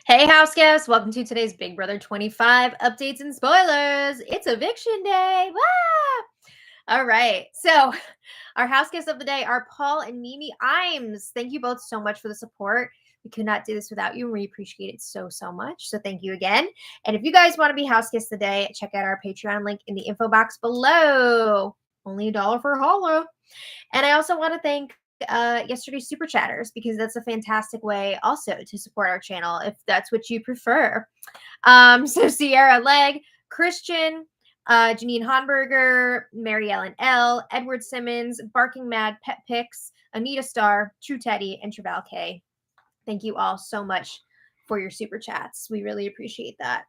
Hey, house guests! Welcome to today's Big Brother 25 updates and spoilers. It's eviction day. Wah! All right. So, our house guests of the day are Paul and Mimi Imes. Thank you both so much for the support. We could not do this without you. We appreciate it so much. So, thank you again. And if you guys want to be house guests today, check out our Patreon link in the info box below. Only $1 for holla. And I also want to thank yesterday's super chatters because that's a fantastic way also to support our channel if that's what you prefer. So Sierra Legg, Christian, Janine Honberger, Mary Ellen L, Edward Simmons, Barking Mad, Pet Picks, Anita Starr, True Teddy, and Traval K. Thank you all so much for your super chats. We really appreciate that.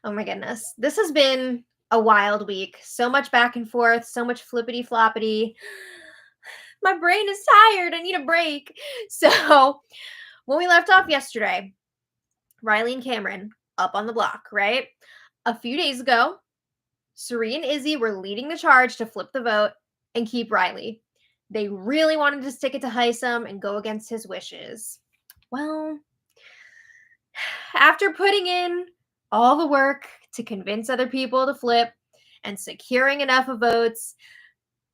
Oh my goodness. This has been a wild week. So much back and forth, so much flippity floppity. My brain is tired. I need a break. So, when we left off yesterday, Riley and Cameron up on the block, right? A few days ago, Suri and Izzy were leading the charge to flip the vote and keep Riley. They really wanted to stick it to Hisam and go against his wishes. Well, after putting in all the work to convince other people to flip and securing enough of votes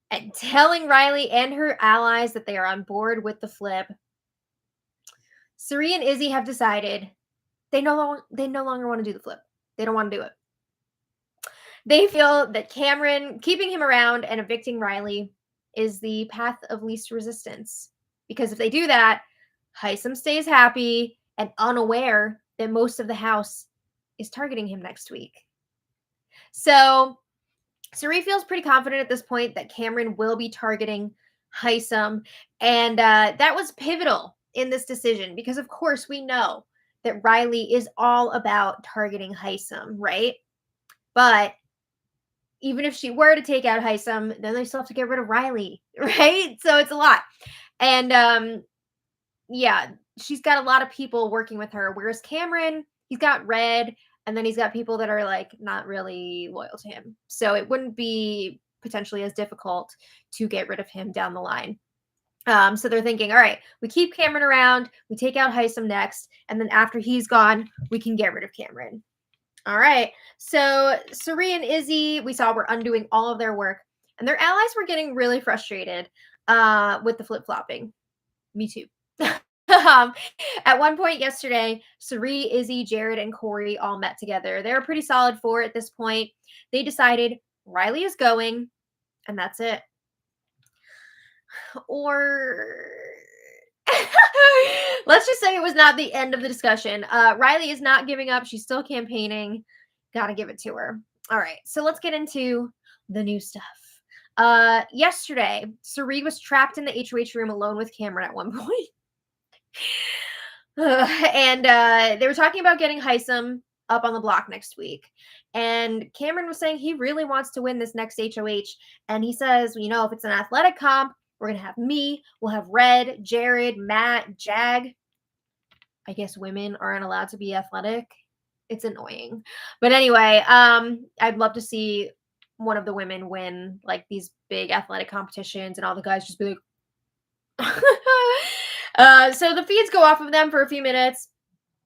and telling Riley and her allies that they are on board with the flip, Suri and Izzy have decided they no longer want to do the flip. They don't want to do it. They feel that Cameron keeping him around and evicting Riley is the path of least resistance. Because if they do that, Hisam stays happy and unaware that most of the house is targeting him next week. So Suri feels pretty confident at this point that Cameron will be targeting Hisam. And that was pivotal in this decision because, of course, we know that Riley is all about targeting Hisam, right? But even if she were to take out Hisam, then they still have to get rid of Riley, right? So it's a lot. And yeah, she's got a lot of people working with her. Whereas Cameron, he's got Red, and then he's got people that are like not really loyal to him. So it wouldn't be potentially as difficult to get rid of him down the line. So they're thinking, all right, we keep Cameron around, we take out Hisam next, and then after he's gone, we can get rid of Cameron. All right. So Suri and Izzy, we saw were undoing all of their work, and their allies were getting really frustrated with the flip-flopping. Me too. At one point yesterday, Suri, Izzy, Jared, and Corey all met together. They were pretty solid for at this point. They decided Riley is going, and that's it. Or let's just say it was not the end of the discussion. Riley is not giving up. She's still campaigning. Gotta give it to her. All right, so let's get into the new stuff. Yesterday, Suri was trapped in the HOH room alone with Cameron at one point. And they were talking about getting Hisam up on the block next week. And Cameron was saying he really wants to win this next HOH. And he says, you know, if it's an athletic comp, we're going to have me. We'll have Red, Jared, Matt, Jag. I guess women aren't allowed to be athletic. It's annoying. But anyway, I'd love to see one of the women win like these big athletic competitions and all the guys just be like, so the feeds go off of them for a few minutes.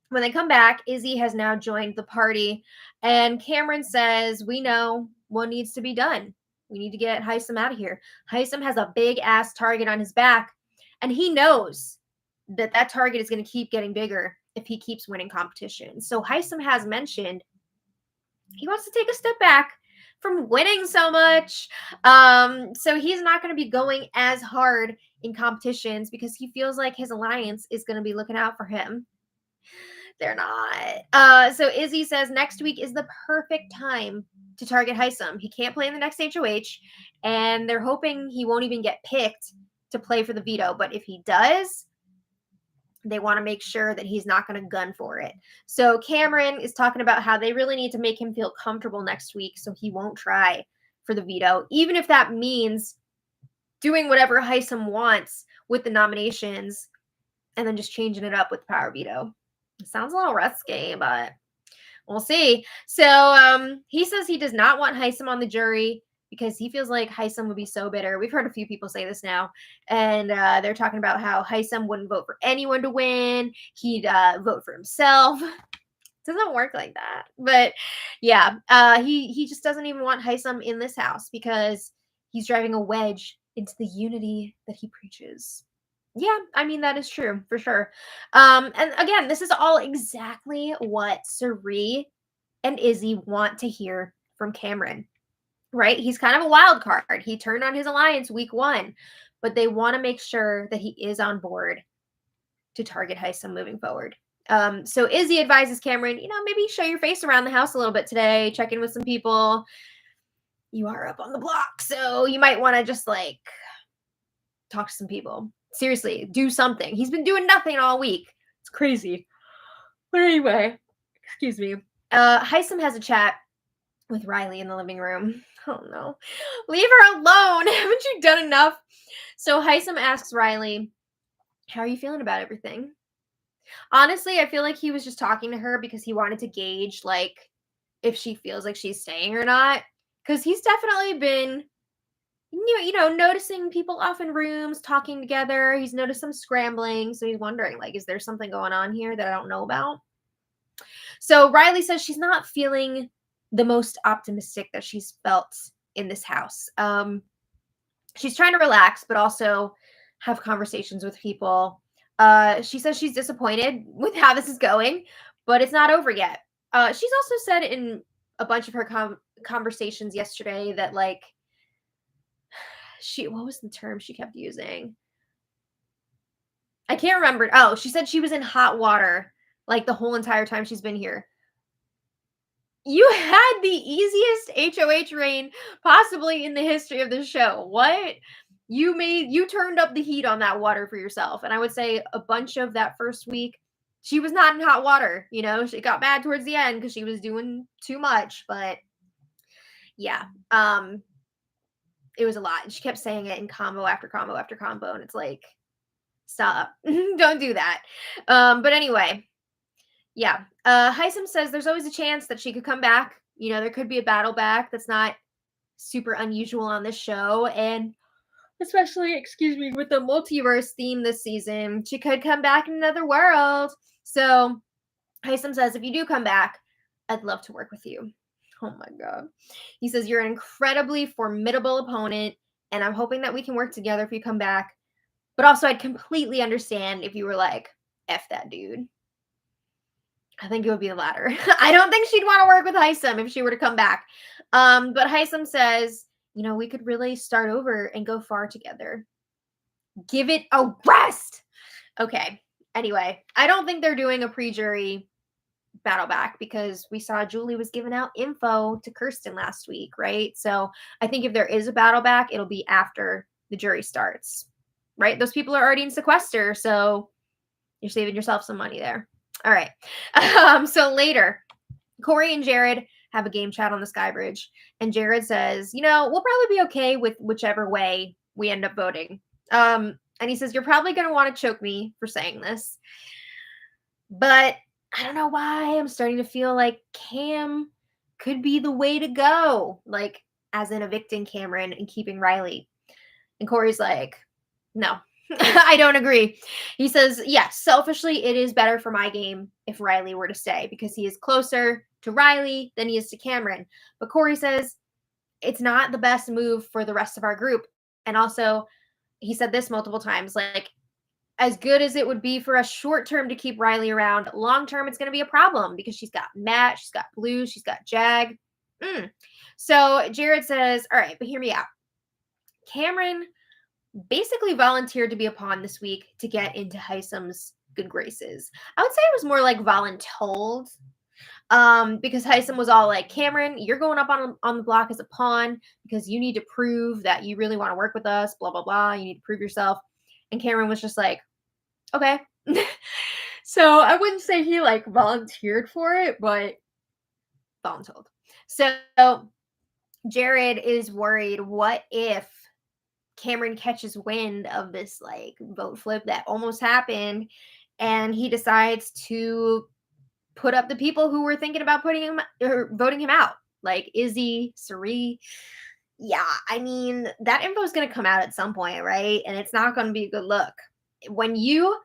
When they come back, Izzy has now joined the party. And Cameron says, we know what needs to be done. We need to get Hisam out of here. Hisam has a big-ass target on his back. And he knows that that target is going to keep getting bigger if he keeps winning competitions. So Hisam has mentioned he wants to take a step back from winning so much. So he's not going to be going as hard in competitions because he feels like his alliance is going to be looking out for him. They're not. So Izzy says next week is the perfect time to target Hisam. He can't play in the next HOH, and they're hoping he won't even get picked to play for the veto. But if he does, they want to make sure that he's not going to gun for it. So Cameron is talking about how they really need to make him feel comfortable next week so he won't try for the veto, even if that means doing whatever Hisam wants with the nominations and then just changing it up with the power veto. It sounds a little risky, but we'll see. So he says he does not want Hisam on the jury. because he feels like Hisam would be so bitter. We've heard a few people say this now, and they're talking about how Hisam wouldn't vote for anyone to win. He'd vote for himself. It doesn't work like that. But yeah, he just doesn't even want Hisam in this house because he's driving a wedge into the unity that he preaches. Yeah, I mean, that is true for sure. And again, this is all exactly what Cirie and Izzy want to hear from Cameron, right? He's kind of a wild card. He turned on his alliance week 1, but they want to make sure that he is on board to target Hisam moving forward. So Izzy advises Cameron, maybe show your face around the house a little bit today, check in with some people. You are up on the block, so you might want to just talk to some people. Seriously, do something. He's been doing nothing all week. It's crazy. But anyway, excuse me. Hisam has a chat with Riley in the living room. Oh no. Leave her alone. Haven't you done enough? So Hisam asks Riley, how are you feeling about everything? Honestly, I feel like he was just talking to her because he wanted to gauge if she feels like she's staying or not. Because he's definitely been noticing people off in rooms, talking together. He's noticed some scrambling. So he's wondering, is there something going on here that I don't know about? So Riley says she's not feeling the most optimistic that she's felt in this house. She's trying to relax, but also have conversations with people. She says she's disappointed with how this is going, but it's not over yet. She's also said in a bunch of her conversations yesterday that what was the term she kept using? I can't remember. Oh, she said she was in hot water the whole entire time she's been here. You had the easiest HOH reign possibly in the history of the show. What? You turned up the heat on that water for yourself. And I would say a bunch of that first week, she was not in hot water. She got bad towards the end because she was doing too much. But yeah, it was a lot. And she kept saying it in combo after combo after combo. And it's stop. Don't do that. But anyway, yeah. Hisam says there's always a chance that she could come back. There could be a battle back that's not super unusual on this show. And especially, excuse me, with the multiverse theme this season, she could come back in another world. So Hisam says, if you do come back, I'd love to work with you. Oh my God. He says, you're an incredibly formidable opponent, and I'm hoping that we can work together if you come back. But also, I'd completely understand if you were F that dude. I think it would be the latter. I don't think she'd want to work with Hisam if she were to come back. But Hisam says, we could really start over and go far together. Give it a rest. Okay. Anyway, I don't think they're doing a pre-jury battle back because we saw Julie was giving out info to Kirsten last week, right? So I think if there is a battle back, it'll be after the jury starts, right? Those people are already in sequester, so you're saving yourself some money there. All right. So later, Corey and Jared have a game chat on the Sky Bridge, and Jared says, we'll probably be okay with whichever way we end up voting. And he says, you're probably going to want to choke me for saying this, but I don't know why I'm starting to feel like Cam could be the way to go, as in evicting Cameron and keeping Riley. And Corey's like, no. I don't agree. He says, yes, selfishly, it is better for my game if Riley were to stay because he is closer to Riley than he is to Cameron. But Corey says it's not the best move for the rest of our group. And also, he said this multiple times, as good as it would be for us short term to keep Riley around, long term, it's going to be a problem because she's got Matt, she's got Blue, she's got Jag. So Jared says, all right, but hear me out. Cameron basically volunteered to be a pawn this week to get into Hisam's good graces. I would say it was more voluntold, because Hisam was all like, Cameron, you're going up on the block as a pawn because you need to prove that you really want to work with us, blah, blah, blah. You need to prove yourself. And Cameron was just like, okay. So I wouldn't say he volunteered for it, but voluntold. So Jared is worried, what if Cameron catches wind of this vote flip that almost happened and he decides to put up the people who were thinking about putting him or voting him out, Izzy, Cirie. Yeah, I mean, that info is going to come out at some point, right? And it's not going to be a good look. When you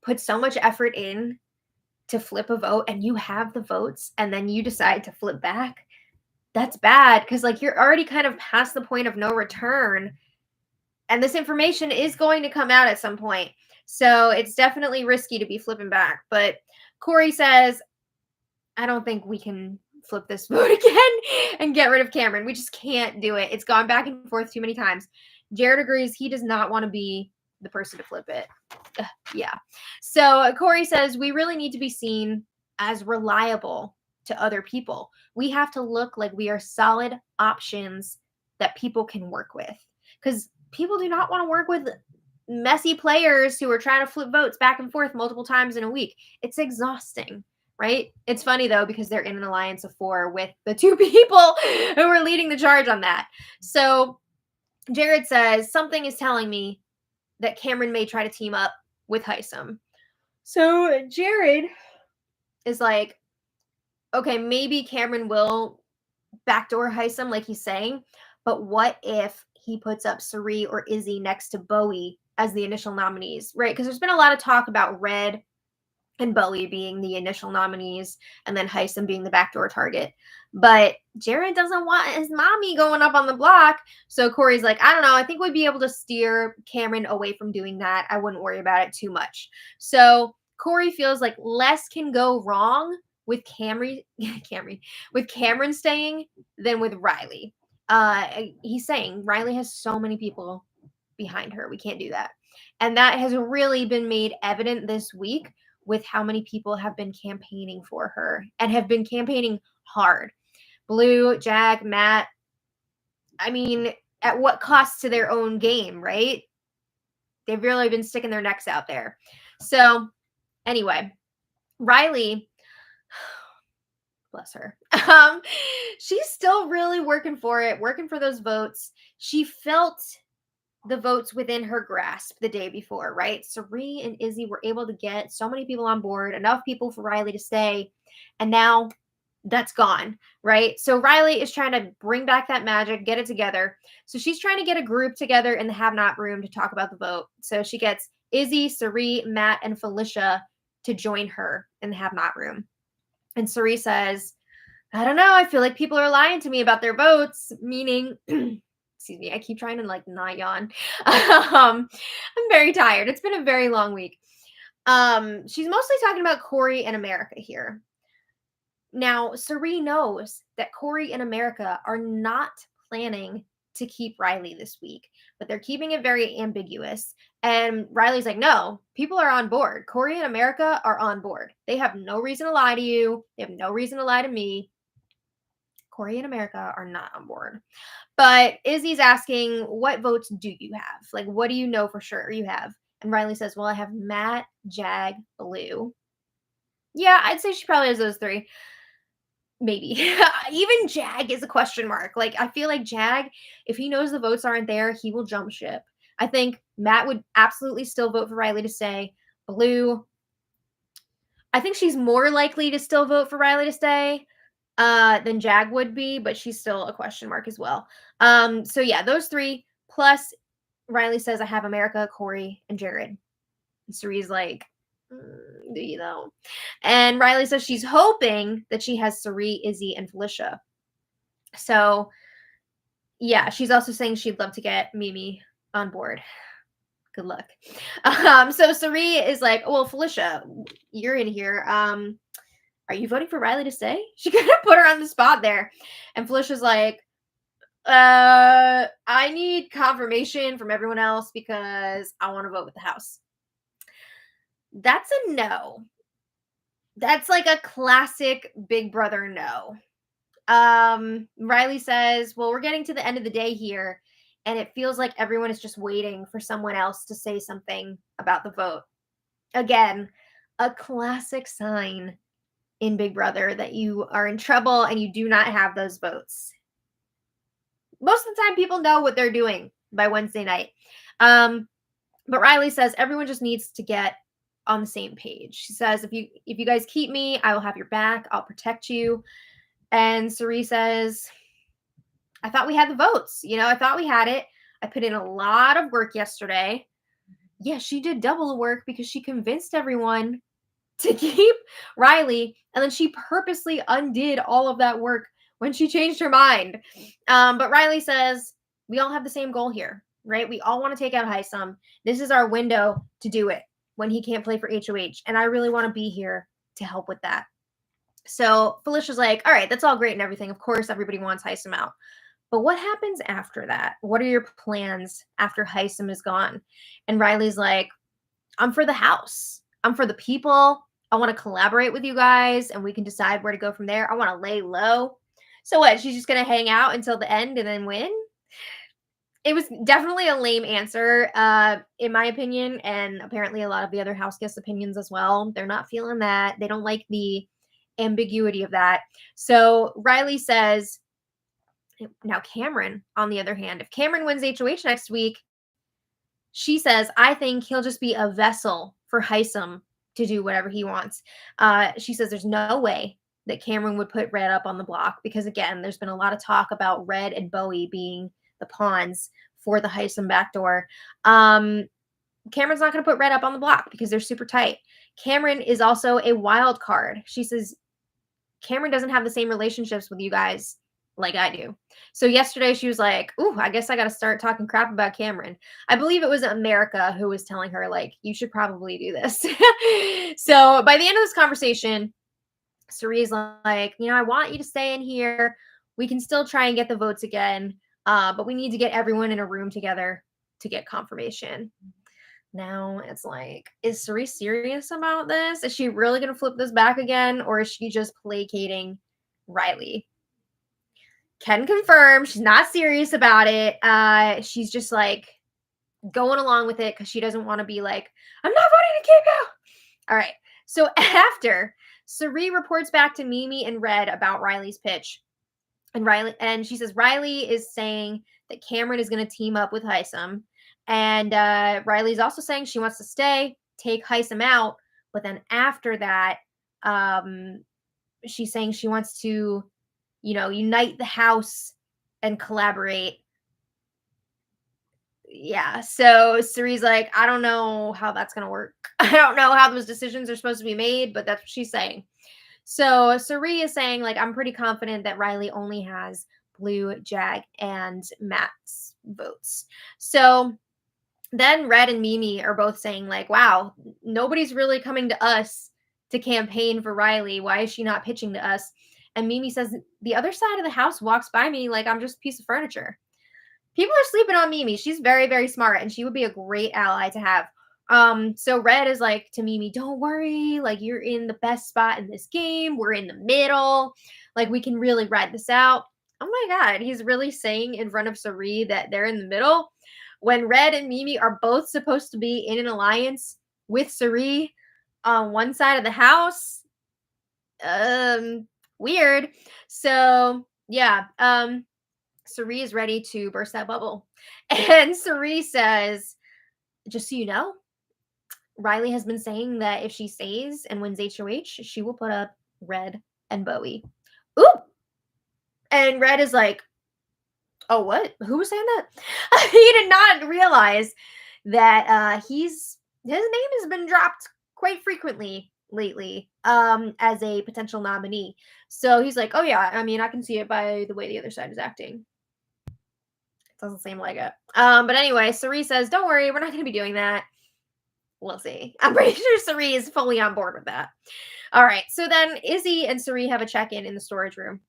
put so much effort in to flip a vote and you have the votes and then you decide to flip back, that's bad because, like, you're already kind of past the point of no return. And this information is going to come out at some point. So it's definitely risky to be flipping back. But Corey says, I don't think we can flip this vote again and get rid of Cameron. We just can't do it. It's gone back and forth too many times. Jared agrees he does not want to be the person to flip it. Yeah. So Corey says, we really need to be seen as reliable to other people. We have to look like we are solid options that people can work with. Because people do not want to work with messy players who are trying to flip votes back and forth multiple times in a week. It's exhausting, right? It's funny though, because they're in an alliance of 4 with the 2 people who are leading the charge on that. So Jared says, something is telling me that Cameron may try to team up with Heisem. So Jared is like, okay, maybe Cameron will backdoor Heisem like he's saying, but what if he puts up Sari or Izzy next to Bowie as the initial nominees, right? Because there's been a lot of talk about Red and Bowie being the initial nominees and then Heisem being the backdoor target. But Jared doesn't want his mommy going up on the block. So Corey's like, I don't know. I think we'd be able to steer Cameron away from doing that. I wouldn't worry about it too much. So Corey feels like less can go wrong with Cameron staying than with Riley. He's saying Riley has so many people behind her. We can't do that. And that has really been made evident this week with how many people have been campaigning for her and have been campaigning hard. Blue, Jag, Matt, I mean, at what cost to their own game, right? They've really been sticking their necks out there. So anyway, Riley, bless her. She's still really working for it, working for those votes. She felt the votes within her grasp the day before, right? Sari and Izzy were able to get so many people on board, enough people for Riley to stay, and now that's gone, right? So Riley is trying to bring back that magic, get it together. So she's trying to get a group together in the have-not room to talk about the vote. So she gets Izzy, Sari, Matt, and Felicia to join her in the have-not room. And Sari says, I don't know, I feel like people are lying to me about their votes, meaning excuse me, I keep trying to like not yawn. I'm very tired. It's been a very long week. She's mostly talking about Corey and America here. Now, Sari knows that Corey and America are not planning to keep Riley this week, but they're keeping it very ambiguous. And Riley's like, no, people are on board. Corey and America are on board. They have no reason to lie to you. They have no reason to lie to me. Corey and America are not on board. But Izzy's asking, what votes do you have? Like, what do you know for sure you have? And Riley says, well, I have Matt, Jag, Blue. Yeah, I'd say she probably has those 3. Maybe. Even Jag is a question mark. Like, I feel like Jag, if he knows the votes aren't there, he will jump ship. I think Matt would absolutely still vote for Riley to stay. Blue, I think she's more likely to still vote for Riley to stay than Jag would be, but she's still a question mark as well. So yeah, those 3 plus Riley says I have America, Corey, and Jared. And Sari's like, do you know? And Riley says she's hoping that she has Sari, Izzy, and Felicia. So yeah, she's also saying she'd love to get Mimi on board. Good luck. So Sari is like, well, Felicia, you're in here. Are you voting for Riley to stay? She kind of put her on the spot there. And Felicia's like, I need confirmation from everyone else because I want to vote with the house. That's a no. That's like a classic Big Brother no. Riley says, well, we're getting to the end of the day here, and it feels like everyone is just waiting for someone else to say something about the vote. Again, a classic sign in Big Brother that you are in trouble and you do not have those votes. Most of the time, people know what they're doing by Wednesday night. But Riley says everyone just needs to get on the same page. She says, if you guys keep me, I will have your back. I'll protect you. And Sari says, I thought we had the votes. I thought we had it. I put in a lot of work yesterday. Yeah, she did double the work because she convinced everyone to keep Riley, and then she purposely undid all of that work when she changed her mind. But Riley says, we all have the same goal here, right? We all want to take out Hisam. This is our window to do it when he can't play for HOH, and I really want to be here to help with that. So Felicia's like, all right, that's all great and everything. Of course, everybody wants Hisam out. But what happens after that? What are your plans after Hisam is gone? And Riley's like, I'm for the house. I'm for the people. I want to collaborate with you guys and we can decide where to go from there. I want to lay low. So what? She's just going to hang out until the end and then win? It was definitely a lame answer, in my opinion, and apparently a lot of the other house guests' opinions as well. They're not feeling that. They don't like the ambiguity of that. So Riley says, now Cameron, on the other hand, if Cameron wins HOH next week, she says, I think he'll just be a vessel for Hisam to do whatever he wants. She says there's no way that Cameron would put Red up on the block because, again, there's been a lot of talk about Red and Bowie being the pawns for the Hisam backdoor. Cameron's not going to put Red up on the block because they're super tight. Cameron is also a wild card. She says Cameron doesn't have the same relationships with you guys like I do. So yesterday she was like, ooh, I guess I got to start talking crap about Cameron. I believe it was America who was telling her, like, you should probably do this. So by the end of this conversation, Cerie's like, I want you to stay in here. We can still try and get the votes again, but we need to get everyone in a room together to get confirmation. Now it's like, is Cerie serious about this? Is she really going to flip this back again? Or is she just placating Riley? Can confirm she's not serious about it. She's just like going along with it because she doesn't want to be like, I'm not voting to keep you. All right. So after Cerie reports back to Mimi and Red about Riley's pitch, and she says Riley is saying that Cameron is going to team up with Hisam. And Riley's also saying she wants to stay, take Hisam out. But then after that, she's saying she wants to, unite the house and collaborate. Yeah. So Cerie's like, I don't know how that's going to work. I don't know how those decisions are supposed to be made, but that's what she's saying. So Cerie is saying, like, I'm pretty confident that Riley only has Blue, Jag, and Matt's votes. So then Red and Mimi are both saying, like, wow, nobody's really coming to us to campaign for Riley. Why is she not pitching to us? And Mimi says, the other side of the house walks by me like I'm just a piece of furniture. People are sleeping on Mimi. She's very, very smart, and she would be a great ally to have. So Red is like to Mimi, don't worry, like you're in the best spot in this game. We're in the middle. Like we can really ride this out. Oh my God, he's really saying in front of Cerie that they're in the middle when Red and Mimi are both supposed to be in an alliance with Cerie on one side of the house. Weird. So yeah, Cerie is ready to burst that bubble. And Cerie says, just so you know, Riley has been saying that if she stays and wins HOH, she will put up Red and Bowie. Ooh. And Red is like, oh, what? Who was saying that? He did not realize that his name has been dropped quite frequently lately as a potential nominee. So he's like, oh yeah, I mean, I can see it by the way the other side is acting. It doesn't seem like it. But anyway, Cerie says, don't worry, we're not going to be doing that. We'll see. I'm pretty sure Cerie is fully on board with that. All right. So then Izzy and Cerie have a check-in in the storage room.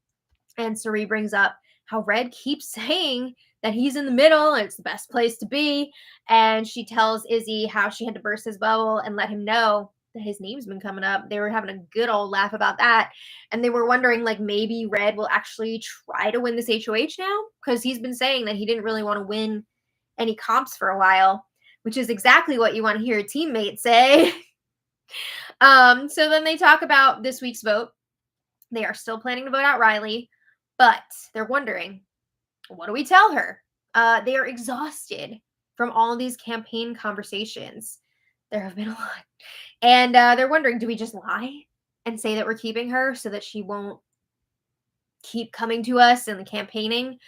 And Cerie brings up how Red keeps saying that he's in the middle and it's the best place to be. And she tells Izzy how she had to burst his bubble and let him know that his name's been coming up. They were having a good old laugh about that. And they were wondering, like, maybe Red will actually try to win this HOH now? Because he's been saying that he didn't really want to win any comps for a while, which is exactly what you want to hear a teammate say. So then they talk about this week's vote. They are still planning to vote out Riley, but they're wondering, what do we tell her? They are exhausted from all of these campaign conversations. There have been a lot. And they're wondering, do we just lie and say that we're keeping her so that she won't keep coming to us in the campaigning?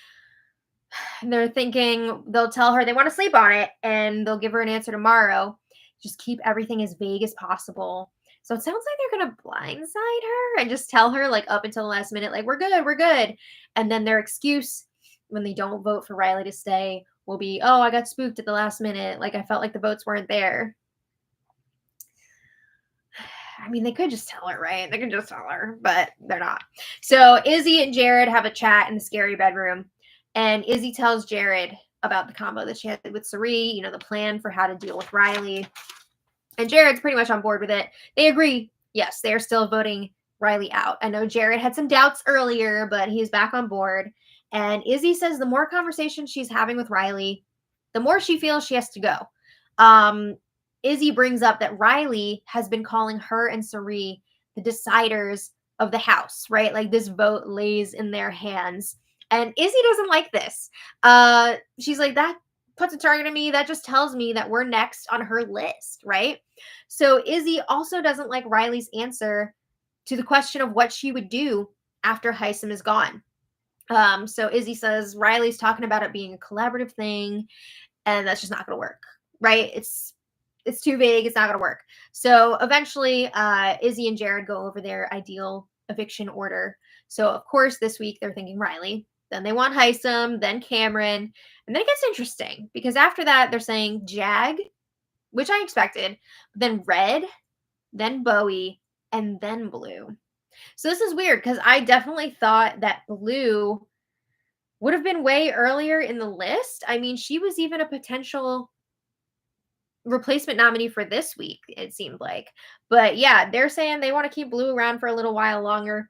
They're thinking they'll tell her they want to sleep on it and they'll give her an answer tomorrow. Just keep everything as vague as possible. So it sounds like they're going to blindside her and just tell her, like, up until the last minute, like, we're good, we're good. And then their excuse when they don't vote for Riley to stay will be, oh, I got spooked at the last minute. Like, I felt like the votes weren't there. I mean, they could just tell her, right? They could just tell her, but they're not. So Izzy and Jared have a chat in the scary bedroom. And Izzy tells Jared about the combo that she had with Sari, you know, the plan for how to deal with Riley. And Jared's pretty much on board with it. They agree. Yes, they're still voting Riley out. I know Jared had some doubts earlier, but he's back on board. And Izzy says the more conversation she's having with Riley, the more she feels she has to go. Izzy brings up that Riley has been calling her and Sari the deciders of the house, right? Like this vote lays in their hands. And Izzy doesn't like this. She's like, that puts a target on me. That just tells me that we're next on her list, right? So Izzy also doesn't like Riley's answer to the question of what she would do after Hisam is gone. So Izzy says Riley's talking about it being a collaborative thing, and that's just not going to work, right? It's too vague. It's not going to work. So eventually, Izzy and Jared go over their ideal eviction order. So of course, this week they're thinking Riley. Then they want Hisam, then Cameron, and then it gets interesting because after that they're saying Jag, which I expected, then Red, then Bowie, and then Blue. So this is weird because I definitely thought that Blue would have been way earlier in the list. I mean, she was even a potential replacement nominee for this week, it seemed like. But yeah, they're saying they want to keep Blue around for a little while longer.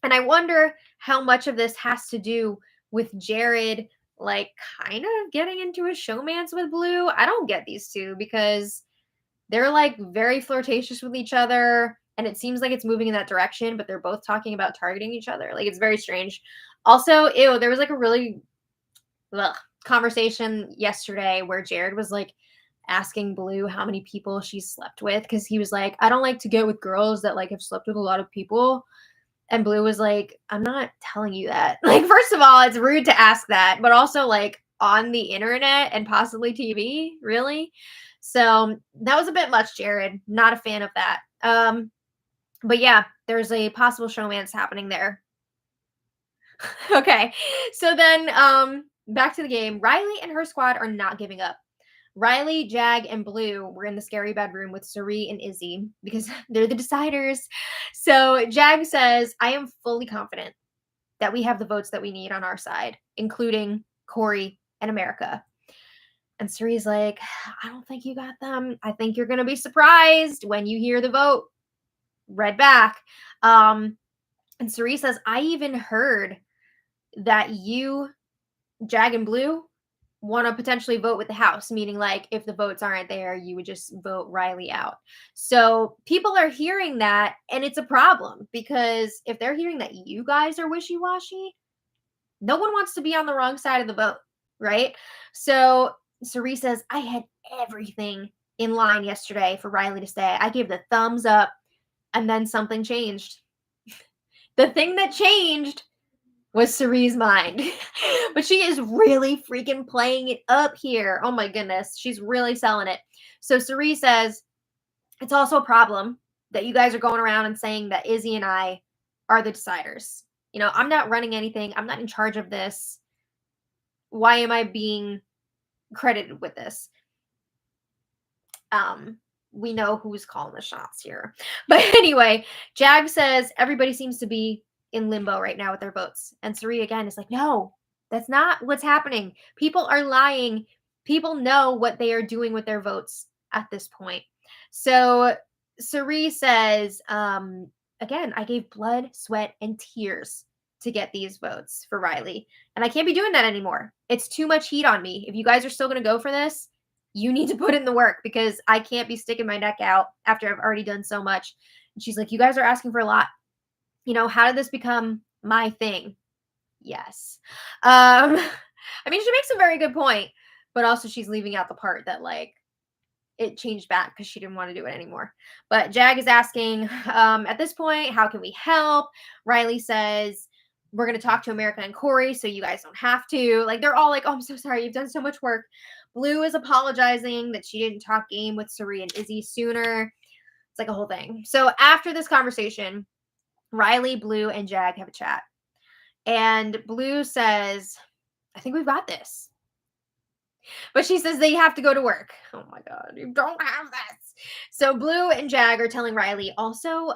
And I wonder how much of this has to do with Jared, like, kind of getting into a showmance with Blue. I don't get these two because they're, like, very flirtatious with each other. And it seems like it's moving in that direction, but they're both talking about targeting each other. Like, it's very strange. Also, there was, like, a really conversation yesterday where Jared was, like, asking Blue how many people she's slept with because he was like, I don't like to get with girls that, like, have slept with a lot of people. And Blue was like, I'm not telling you that. Like, first of all, it's rude to ask that, but also, like, on the internet and possibly TV, really? So that was a bit much, Jared. Not a fan of that. But yeah, there's a possible showmance happening there. Okay, so then back to the game. Riley and her squad are not giving up. Riley, Jag, and Blue were in the scary bedroom with Sari and Izzy because they're the deciders. So Jag says, I am fully confident that we have the votes that we need on our side, including Corey and America. And Sari's like, I don't think you got them. I think you're going to be surprised when you hear the vote read back. And Sari says, I even heard that you, Jag and Blue, want to potentially vote with the House, meaning like if the votes aren't there, you would just vote Riley out. So people are hearing that, and it's a problem because if they're hearing that you guys are wishy-washy, no one wants to be on the wrong side of the vote, right? So Sari says, I had everything in line yesterday for Riley to stay. I gave the thumbs up, and then something changed. The thing that changed was Sari's mind. But she is really freaking playing it up here. Oh my goodness. She's really selling it. So Sari says, it's also a problem that you guys are going around and saying that Izzy and I are the deciders. You know, I'm not running anything. I'm not in charge of this. Why am I being credited with this? We know who's calling the shots here. But anyway, Jag says everybody seems to be in limbo right now with their votes. And Sari again is like, no, that's not what's happening. People are lying. People know what they are doing with their votes at this point. So Sari says, again, I gave blood, sweat, and tears to get these votes for Riley. And I can't be doing that anymore. It's too much heat on me. If you guys are still going to go for this, you need to put in the work because I can't be sticking my neck out after I've already done so much. And she's like, you guys are asking for a lot. You know, how did this become my thing? Yes. I mean, she makes a very good point, but also she's leaving out the part that, like, it changed back because she didn't want to do it anymore. But Jag is asking, at this point, how can we help? Riley says, we're going to talk to America and Corey so you guys don't have to. Like, they're all like, oh, I'm so sorry. You've done so much work. Blue is apologizing that she didn't talk game with Cirie and Izzy sooner. It's like a whole thing. So after this conversation, Riley, Blue, and Jag have a chat. And Blue says, I think we've got this. But she says they have to go to work. Oh my God, you don't have this. So Blue and Jag are telling Riley, also,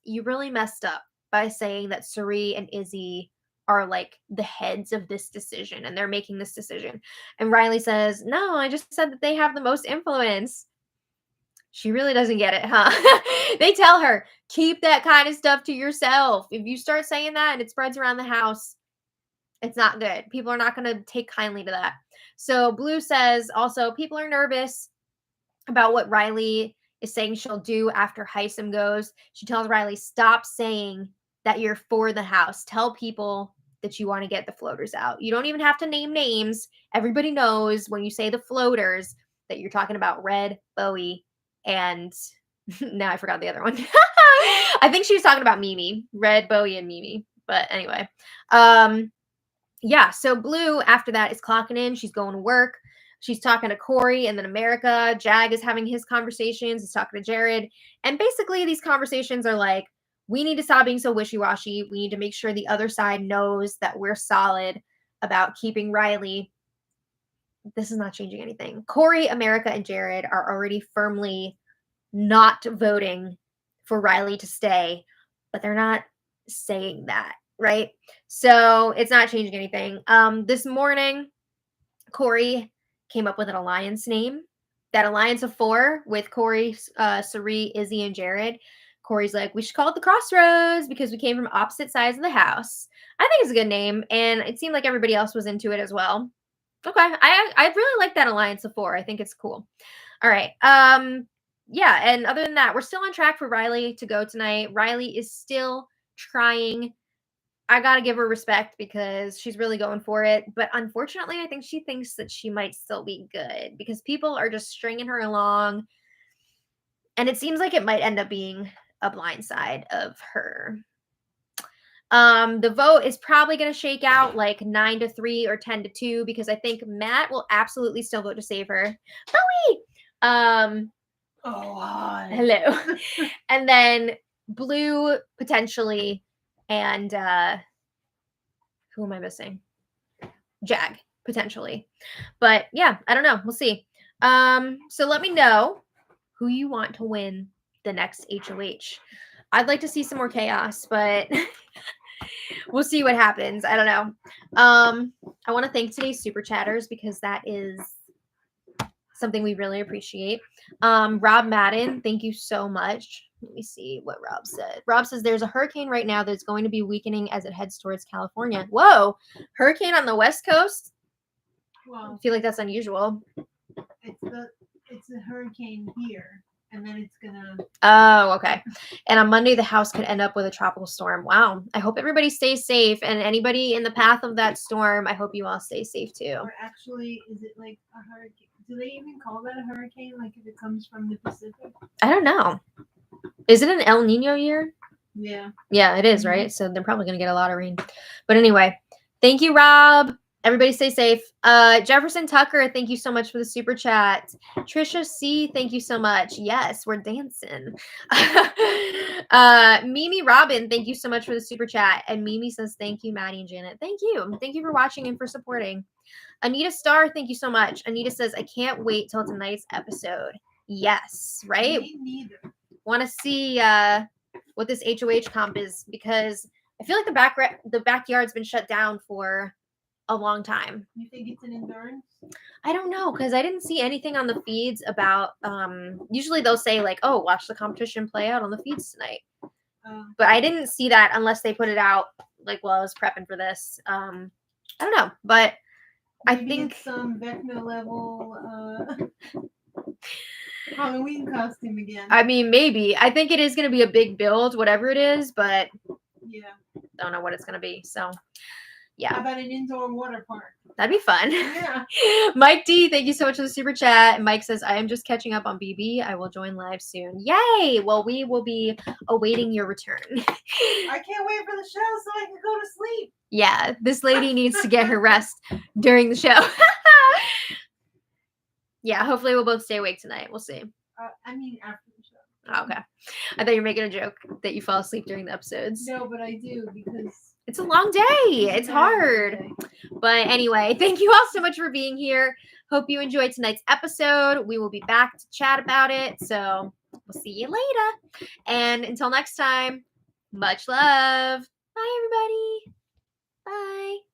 you really messed up by saying that Cirie and Izzy are like the heads of this decision and they're making this decision. And Riley says, no, I just said that they have the most influence. She really doesn't get it, huh? They tell her, keep that kind of stuff to yourself. If you start saying that and it spreads around the house, it's not good. People are not going to take kindly to that. So Blue says also people are nervous about what Riley is saying she'll do after Heisem goes. She tells Riley, stop saying that you're for the house. Tell people that you want to get the floaters out. You don't even have to name names. Everybody knows when you say the floaters that you're talking about Red, Bowie, and now I forgot the other one. I think she was talking about Mimi. Red, Bowie, and Mimi. But anyway. Yeah, so Blue, after that, is clocking in. She's going to work. She's talking to Corey and then America. Jag is having his conversations. He's talking to Jared. And basically, these conversations are like, we need to stop being so wishy-washy. We need to make sure the other side knows that we're solid about keeping Riley. This is not changing anything. Corey, America, and Jared are already firmly not voting for Riley to stay, but they're not saying that, right? So it's not changing anything. This morning, Corey came up with an alliance name. That alliance of 4 with Corey, Cirie, Izzy, and Jared. Corey's like, we should call it the Crossroads because we came from opposite sides of the house. I think it's a good name, and it seemed like everybody else was into it as well. Okay, I really like that alliance of 4. I think it's cool. All right. Yeah, and other than that, we're still on track for Riley to go tonight. Riley is still trying. I got to give her respect because she's really going for it. But unfortunately, I think she thinks that she might still be good because people are just stringing her along. And it seems like it might end up being a blind side of her. The vote is probably going to shake out like 9-3 or 10-2 because I think Matt will absolutely still vote to save her. Bowie! Oh, hi. Hello. And then Blue potentially, and who am I missing? Jag potentially. But yeah, I don't know. We'll see. So let me know who you want to win the next HOH. I'd like to see some more chaos, but we'll see what happens. I don't know. I want to thank today's super chatters because that is something we really appreciate. Rob Madden, thank you so much. Let me see what Rob said. Rob says there's a hurricane right now that's going to be weakening as it heads towards California. Whoa, hurricane on the West Coast? Well, I feel like that's unusual. It's a hurricane here, and then it's gonna. Oh, okay. And on Monday, the house could end up with a tropical storm. Wow. I hope everybody stays safe, and anybody in the path of that storm, I hope you all stay safe too. Or actually, is it like a hurricane? Do they even call that a hurricane? Like if it comes from the Pacific? I don't know. Is it an El Nino year? Yeah. Yeah, it is, right? So they're probably going to get a lot of rain. But anyway, thank you, Rob. Everybody stay safe. Jefferson Tucker, thank you so much for the super chat. Trisha C, thank you so much. Yes, we're dancing. Mimi Robin, thank you so much for the super chat. And Mimi says, thank you, Maddie and Janet. Thank you. Thank you for watching and for supporting. Anita Starr, thank you so much. Anita says, I can't wait till tonight's episode. Yes, right? Me neither. Want to see what this HOH comp is because I feel like the backyard's been shut down for a long time. You think it's an endurance? I don't know because I didn't see anything on the feeds about. Usually they'll say like, "Oh, watch the competition play out on the feeds tonight," but I didn't see that unless they put it out like while I was prepping for this. I don't know, but maybe I think it's some Vecna level Halloween costume again. I mean, maybe. I think it is going to be a big build, whatever it is, but yeah, don't know what it's going to be. So, yeah. How about an indoor water park? That'd be fun. Yeah. Mike D, thank you so much for the super chat. Mike says, I am just catching up on BB. I will join live soon. Yay! Well, we will be awaiting your return. I can't wait for the show so I can go to sleep. Yeah, this lady needs to get her rest during the show. Yeah, hopefully we'll both stay awake tonight. We'll see. I mean, after the show. Oh, okay. I thought you were making a joke that you fall asleep during the episodes. No, but I do because It's a long day. It's hard. But anyway, thank you all so much for being here. Hope you enjoyed tonight's episode. We will be back to chat about it. So we'll see you later. And until next time, much love. Bye, everybody. Bye.